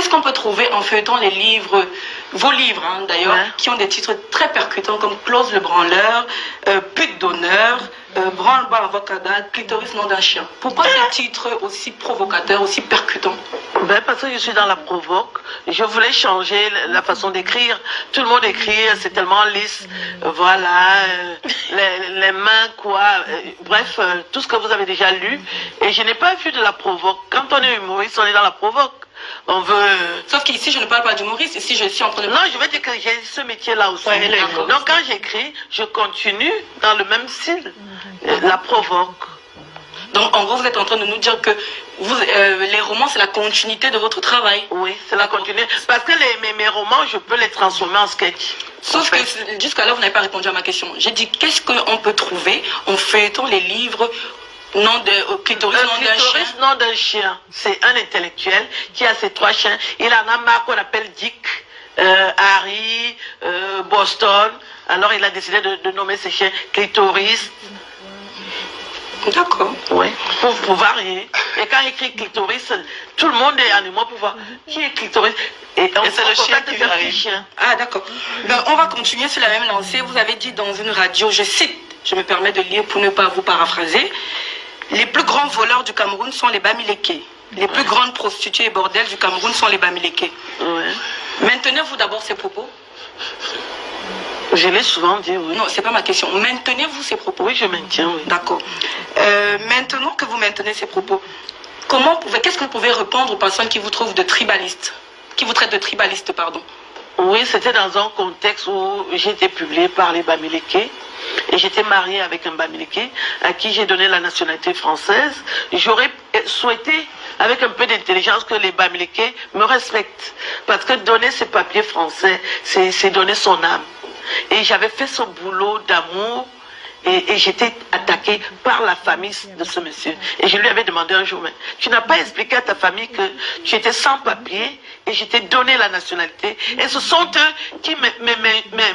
qu'est-ce qu'on peut trouver en feuilletant les livres, vos livres d'ailleurs, qui ont des titres très percutants comme Clause le branleur, Pute d'honneur, Branle-bas avocada, Clitoris nom d'un chien. Pourquoi ces titres aussi provocateurs, aussi percutants? Parce que je suis dans la provoque. Je voulais changer la façon d'écrire. Tout le monde écrit, c'est tellement lisse. Voilà, les mains, quoi. Bref, tout ce que vous avez déjà lu. Et je n'ai pas vu de la provoque. Quand on est humoriste, on est dans la provoque. On veut... Sauf qu'ici, je ne parle pas d'humoriste. Ici, je suis en train de... Non, je veux dire que j'ai ce métier-là aussi. Donc, quand j'écris, je continue dans le même style. La provoque. Donc, en gros, vous êtes en train de nous dire que vous, les romans, c'est la continuité de votre travail. Oui, c'est la continuité. Parce que mes romans, je peux les transformer en sketch. Sauf que jusqu'à là, vous n'avez pas répondu à ma question. J'ai dit, qu'est-ce qu'on peut trouver en feuilletant les livres Clitoris nom d'un chien. C'est un intellectuel qui a ses 3 chiens. Il en a marre qu'on appelle Dick, Harry, Boston. Alors, il a décidé de nommer ses chiens Clitoris. D'accord. Oui, pour varier. Et quand il écrit clitoris, tout le monde est animé pour voir qui est clitoris. Et c'est le chien qui varie. Ah, d'accord. Ben, on va continuer sur la même lancée. Vous avez dit dans une radio, je cite, je me permets de lire pour ne pas vous paraphraser, les plus grands voleurs du Cameroun sont les Bamileke. Les plus grandes prostituées et bordels du Cameroun sont les Bamileke. Maintenez-vous d'abord ces propos? Je l'ai souvent dit, oui. Non, c'est pas ma question. Maintenez-vous ces propos? Oui, je maintiens, oui. D'accord. Maintenant que vous maintenez ces propos, qu'est-ce que vous pouvez répondre aux personnes qui vous trouvent de tribalistes, qui vous traitent de tribalistes, pardon? Oui, c'était dans un contexte où j'ai été publiée par les Bamileke et j'étais mariée avec un Bamileke à qui j'ai donné la nationalité française. J'aurais souhaité, avec un peu d'intelligence, que les Bamileke me respectent. Parce que donner ses papiers français, c'est donner son âme. Et j'avais fait ce boulot d'amour et j'étais attaquée par la famille de ce monsieur. Et je lui avais demandé un jour, mais tu n'as pas expliqué à ta famille que tu étais sans papier et je t'ai donné la nationalité. Et ce sont eux qui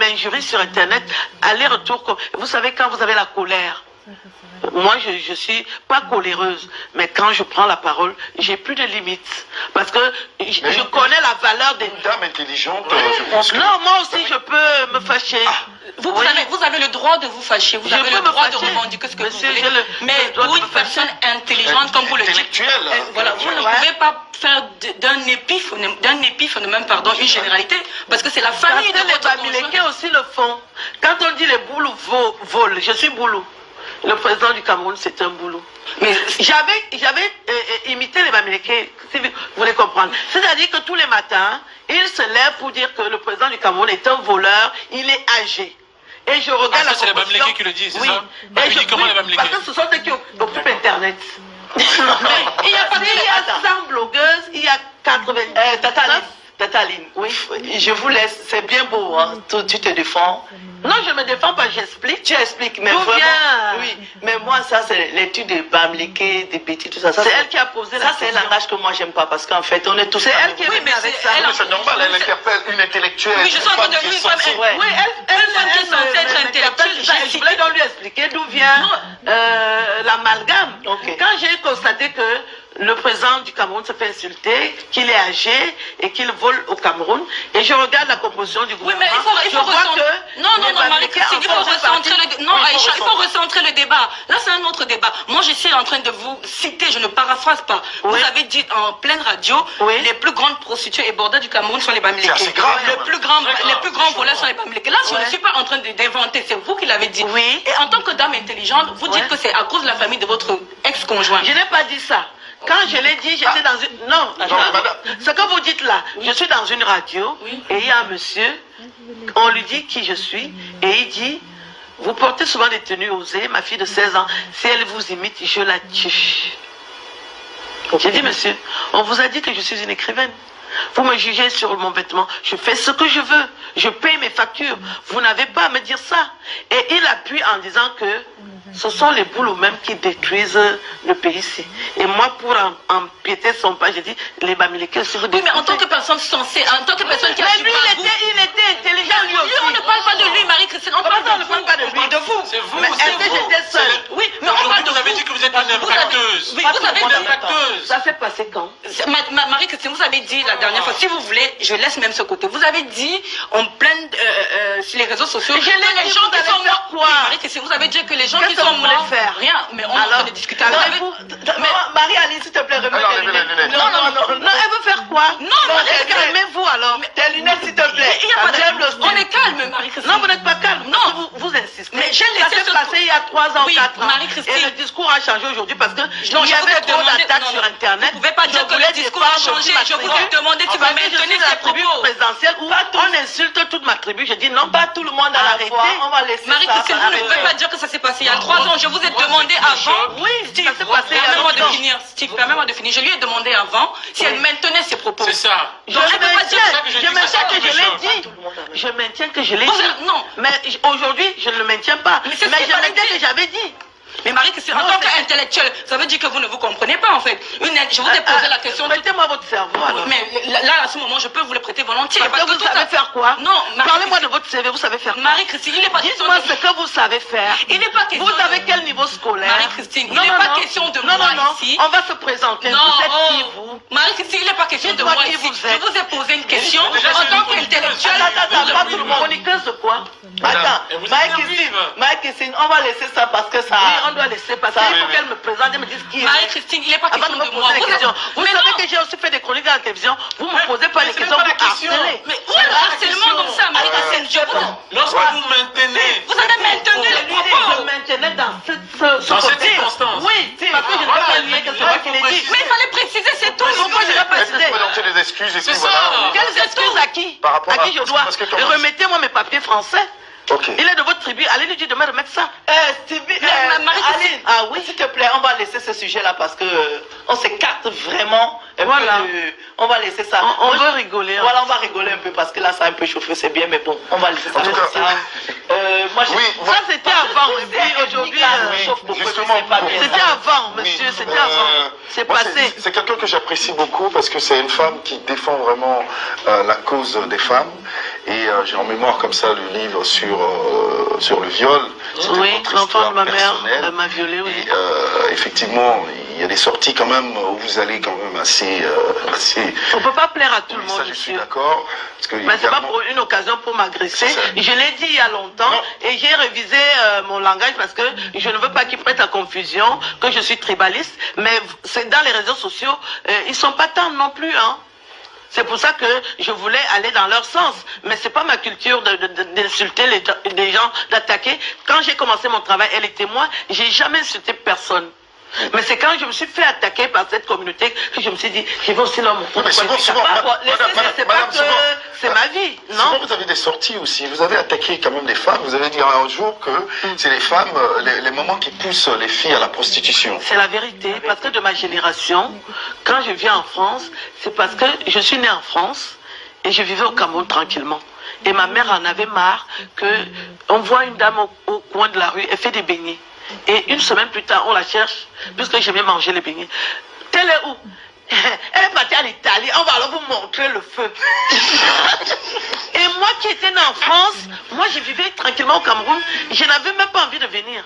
m'injurient sur Internet, aller-retour. Vous savez, quand vous avez la colère, moi, je suis pas coléreuse, mais quand je prends la parole, j'ai plus de limites. Parce que je connais la valeur des... Une dame intelligente, je pense que... Non, moi aussi, je peux me fâcher. Vous avez le droit de vous fâcher, vous avez le droit de revendiquer ce que vous voulez. Mais pour une personne intelligente, comme vous le dites, voilà, vous ne pouvez pas faire d'un épiphonème, pardon, une généralité, parce que c'est la famille de votre conjoint. Les Bamileke aussi le font. Quand on dit les boulous volent, je suis boulou. Le président du Cameroun, c'est un boulot. Mais j'avais imité les Bamileke, si vous voulez comprendre. C'est-à-dire que tous les matins, il se lève pour dire que le président du Cameroun est un voleur, il est âgé. Et je regarde la c'est les Bamileke qui le disent, c'est ça? Et je comment les Bamileke? Parce que ce sont ceux qui occupent Internet. Il y a 100 blogueuses, il y a 80... Tataline, oui, je vous laisse, c'est bien beau, hein, tu te défends. Non, je ne me défends pas, j'explique. Tu expliques, mais vraiment, oui, mais moi, ça, c'est l'étude des Bamileke, des petits, tout ça. C'est elle qui a posé la question. Ça, c'est un langage que moi, j'aime pas, parce qu'en fait, on est tous... C'est elle qui est venue avec ça. C'est normal, elle interpelle une intellectuelle. Oui, je suis en train de lui dire, oui, elle qui est censée être intellectuelle. Je voulais donc lui expliquer d'où vient l'amalgame. Quand j'ai constaté que le président du Cameroun se fait insulter, qu'il est âgé et qu'il vole au Cameroun. Et je regarde la composition du gouvernement. Oui, mais il faut recentrer. Non, Marie-Christine, il faut recentrer le débat. Non, Aïcha, il faut recentrer le débat. Là, c'est un autre débat. Moi, je suis en train de vous citer, je ne paraphrase pas. Vous avez dit en pleine radio, les plus grandes prostituées et bordels du Cameroun sont les Bamileke. C'est grave. Les plus grands voleurs sont les Bamileke. Là, je ne suis pas en train d'inventer, c'est vous qui l'avez dit. Oui. Et en tant que dame intelligente, vous dites que c'est à cause de la famille de votre ex-conjoint. Je n'ai pas dit ça. Quand je l'ai dit, j'étais dans une... Non, ce que vous dites là, je suis dans une radio et il y a un monsieur, on lui dit qui je suis et il dit, vous portez souvent des tenues osées, ma fille de 16 ans, si elle vous imite, je la tue. J'ai dit, monsieur, on vous a dit que je suis une écrivaine. Vous me jugez sur mon vêtement, je fais ce que je veux, je paye mes factures. Vous n'avez pas à me dire ça. Et il appuie en disant que ce sont les boulots même qui détruisent le pays ici. Et moi, pour empiéter son pas, j'ai dit, les Bamileke aussi vous détruisez. Oui, mais en tant que personne sensée, en tant que personne qui a mais lui, il était intelligent, lui aussi. On ne parle pas de lui, Marie-Christine. On ne parle pas de lui. C'est vous, Mais est-ce que j'étais seule? Oui, mais Aujourd'hui, vous avez dit que vous êtes une impacteuse. Oui, vous avez Une dit. impacteuse. Ça s'est passé quand? Marie-Christine, vous avez dit la dernière fois, si vous voulez, je laisse même ce côté. Vous avez dit en plein sur les réseaux sociaux Je l'ai que les dit, gens vous qui allez sont faire morts. quoi? Oui, Marie-Christine, vous avez dit que les gens Qu'est-ce qui que sont vous voulez morts. faire? Rien, mais on est en train de discuter. Marie-Aline, s'il te plaît, remets Alors, tes les lunettes. lunettes. Non, elle veut faire quoi? Non, Marie-Christine, Calmez-vous alors. tes lunettes, s'il te plaît. Il y a pas J'aime le de... On style. est calme, Marie-Christine. Non, vous n'êtes pas calme. Non. Vous insistez. Mais j'ai Ça laissé s'est ce... passé il y a 3 ans, Oui, 4 ans. Marie-Christine. Et le discours a changé aujourd'hui parce que Non, il y je vous ai avait trop demandé- d'attaques non, sur non. Internet. Vous ne pouvez pas dire que le discours a changé. Je vous ai demandé si vous Parce que je suis maintenez de la ces tribu propos. présidentielle où on insulte toute ma tribu. Je dis non, Pas tout le monde à la Arrêtez. fois. On va laisser Marie-Christine, ça. vous ne pouvez pas dire que ça s'est passé il y a 3 ans. Je vous ai demandé avant. Oui, ça s'est passé il y a Permets-moi de longtemps. finir. Steve, permets-moi de finir. Je lui ai demandé avant si elle maintenait ses propos. C'est ça. Je Donc, elle peut pas dire ça que je maintiens, dis, je maintiens c'est ça que la je l'ai chose. dit. Je maintiens que je l'ai Vous- dit. non. Mais aujourd'hui, je ne le maintiens pas. Mais Mais c'est ce qu'il je fallait maintiens dire. que j'avais dit. Mais Marie-Christine, en Non, tant c'est- qu'intellectuelle, ça veut dire que vous ne vous comprenez pas en fait. Je vous ai posé la question. Mettez-moi votre cerveau alors. Mais là, à ce moment, je peux vous le prêter volontiers. Parce que vous tout savez ça- faire quoi? Non, Parlez-moi de votre CV, vous savez faire quoi? Marie-Christine, il n'est pas question Dites-moi de... ce que vous savez faire. Il n'est pas question Vous de- avez quel niveau scolaire? Marie-Christine, il n'est pas question de moi ici. On va se présenter. Non, Vous êtes qui, oh, vous? Marie-Christine, il n'est pas question de Dites-moi moi qui ici. vous Je êtes. vous ai posé une question en Déjà, c'est tant une qu'intellectuelle. Attends, pas tout le monde. Chroniqueuse de quoi? Attends, Et vous êtes Marie-Christine, vive. on va laisser ça parce que ça... Oui, on doit laisser passer. Il faut oui. qu'elle me présente et me dise qui est. Marie-Christine, il n'est pas Avant question de me de moi. poser des questions. Vous Mais savez non. que j'ai aussi fait des chroniques à la télévision. Vous ne me posez pas mais les ce questions, n'est vous pas la question. harcelez. Mais où est le harcèlement dans ça, Marie-Christine? Lorsque vous maintenez... Vous avez maintenu les Je propos. maintenais dans ce Dans cette côté. circonstance. Oui, parce que je ne Voilà, peux pas nier que c'est moi qui l'ai dit. Mais il fallait préciser, c'est tout. Pourquoi je l'ai Est-ce que précisé? vous présentez des excuses et C'est puis ça. voilà. Quelles excuses à qui? Par rapport À à- qui je dois? parce que comment- Remettez-moi mes papiers français. Ok. Il est de votre tribu. Allez lui dire de me remettre ça. Stevie, Marie-Christine. Aline, ah oui, s'il te plaît, on va laisser ce sujet-là parce que on s'écarte vraiment. Un Voilà. peu on va laisser ça. On Moi, veut rigoler. hein. Voilà, on va rigoler un peu parce que là, ça a un peu chauffé, c'est bien, mais bon, on va laisser ça. En tout comme cas, ça. Moi, Oui, Ça, c'était avant. Et puis aujourd'hui, chauffe beaucoup, justement, c'est pas bien. c'était avant, Oui, monsieur. C'était avant. C'est moi, passé. C'est quelqu'un que j'apprécie beaucoup parce que c'est une femme qui défend vraiment la cause des femmes. Et j'ai en mémoire comme ça le livre sur le viol. C'était Oui, votre l'enfant histoire de ma mère personnelle. m'a violée, oui. Et effectivement, il y a des sorties quand même où vous allez quand même assez... On ne peut pas plaire à tout le Oui, monde, ça, je suis monsieur. d'accord. Parce que Mais c'est pas évidemment- pour une occasion pour m'agresser. C'est ça. Je l'ai dit il y a longtemps Non. et j'ai révisé mon langage parce que je ne veux pas qu'il prête à confusion que je suis tribaliste. Mais c'est dans les réseaux sociaux, ils sont pas tendres non plus, hein. C'est pour ça que je voulais aller dans leur sens. Mais c'est pas ma culture d'insulter les gens, d'attaquer. Quand j'ai commencé mon travail, elle est témoin, j'ai jamais insulté personne. Mais c'est quand je me suis fait attaquer par cette communauté que je me suis dit, je vais aussi leur montrer Oui, mais pourquoi je suis souvent, capable. madame, C'est madame, pas que souvent- c'est ma vie, Souvent, non? vous avez des sorties aussi. Vous avez attaqué quand même les femmes. Vous avez dit un jour que c'est les femmes, les moments qui poussent les filles à la prostitution. C'est la vérité, parce que de ma génération, quand je viens en France, c'est parce que je suis née en France et je vivais au Cameroun tranquillement. Et ma mère en avait marre qu'on voit une dame au coin de la rue, elle fait des beignets. Et une semaine plus tard, on la cherche, puisque j'aimais manger les beignets. Elle est où? Elle est partie en Italie, on va alors vous montrer le feu. Et moi qui étais née en France, moi je vivais tranquillement au Cameroun, je n'avais même pas envie de venir.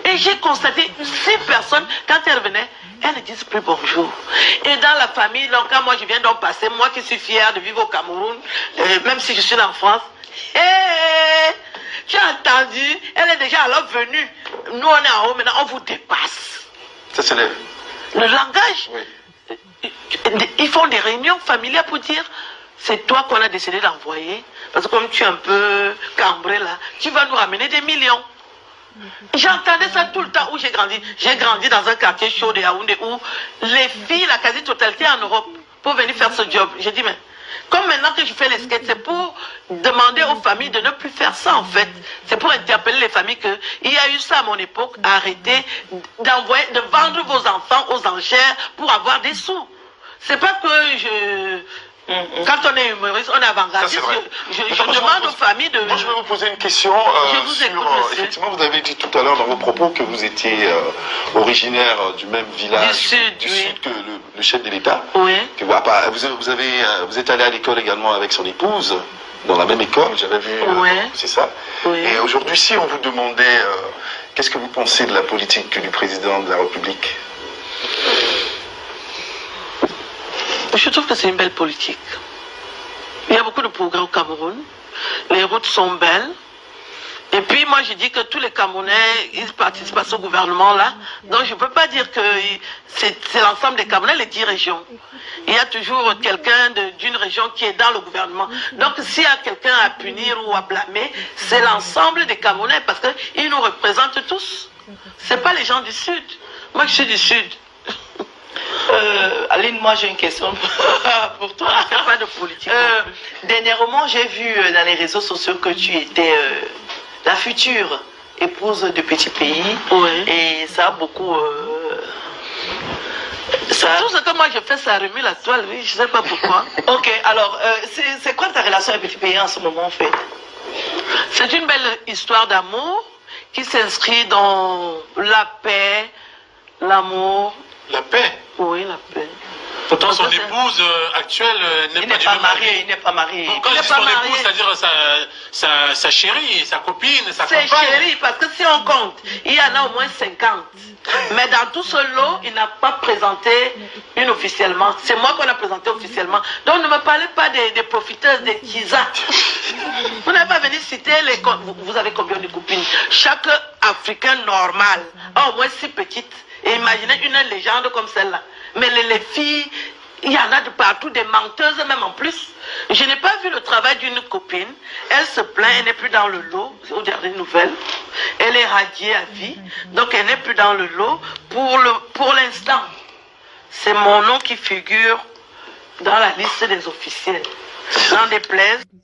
Et j'ai constaté 6 personnes, quand elles venaient, elles ne disent plus bonjour. Et dans la famille, donc, quand moi je viens d'en passer, moi qui suis fière de vivre au Cameroun, même si je suis en France, tu as entendu, elle est déjà alors venue. Nous on est en haut, maintenant on vous dépasse. Ça, c'est les... Le langage, Oui. ils font des réunions familiales pour dire c'est toi qu'on a décidé d'envoyer parce que comme tu es un peu cambré là, tu vas nous ramener des millions. J'entendais ça tout le temps où j'ai grandi. J'ai grandi dans un quartier chaud de Yaoundé où les filles, la quasi-totalité en Europe, pour venir faire ce job. J'ai dit mais comme maintenant que je fais les skates, c'est pour demander aux familles de ne plus faire ça en fait. C'est pour interpeller les familles que il y a eu ça à mon époque, arrêtez de vendre vos enfants aux enchères pour avoir des sous. C'est pas que quand on est humoriste, on est avant-gardiste. Ça, c'est vrai. Je demande aux familles de... Moi, je vais vous poser une question. Je vous écoute, monsieur. Effectivement, vous avez dit tout à l'heure dans vos propos que vous étiez originaire du même village Du sud, oui. que le chef de l'État. Oui. Que, vous êtes allé à l'école également avec son épouse, dans la même école, j'avais vu. Oui. C'est ça. Oui. Et aujourd'hui, si on vous demandait Qu'est-ce que vous pensez de la politique du président de la République? Je trouve que c'est une belle politique. Il y a beaucoup de progrès au Cameroun. Les routes sont belles. Et puis moi je dis que tous les Camerounais, ils participent à ce gouvernement-là. Donc je ne peux pas dire que c'est l'ensemble des Camerounais, les 10 régions. Il y a toujours quelqu'un d'une région qui est dans le gouvernement. Donc s'il y a quelqu'un à punir ou à blâmer, c'est l'ensemble des Camerounais parce qu'ils nous représentent tous. Ce n'est pas les gens du Sud. Moi je suis du Sud. Aline, moi j'ai une question pour toi. Il n'y a pas de politique. Dernièrement, j'ai vu dans les réseaux sociaux que tu étais la future épouse de Petit Pays. Oui. Et ça a beaucoup... Tout ce que moi je fais, ça remet la toile, oui, je ne sais pas pourquoi. Ok, alors, c'est quoi ta relation avec Petit Pays en ce moment en fait? C'est une belle histoire d'amour qui s'inscrit dans la paix, l'amour. La paix. Oui, la paix. Pourtant, son épouse actuelle Il n'est pas marié, il n'est pas marié. Quand Il je n'est dis pas son marié. épouse, c'est-à-dire sa chérie, sa copine, sa C'est compagne. chéri, parce que si on compte, il y en a au moins 50. Mais dans tout ce lot, il n'a pas présenté une officiellement. C'est moi qu'on a présenté officiellement. Donc ne me parlez pas des profiteuses, des tisas. Vous n'avez pas venu citer les... Vous avez combien de copines? Chaque Africain normal a au moins 6 petites. Et imaginez une légende comme celle-là. Mais les filles, il y en a de partout, des menteuses même en plus. Je n'ai pas vu le travail d'une copine. Elle se plaint, elle n'est plus dans le lot, aux dernières nouvelles. Elle est radiée à vie, donc elle n'est plus dans le lot pour l'instant. C'est mon nom qui figure dans la liste des officiels. N'en déplaise.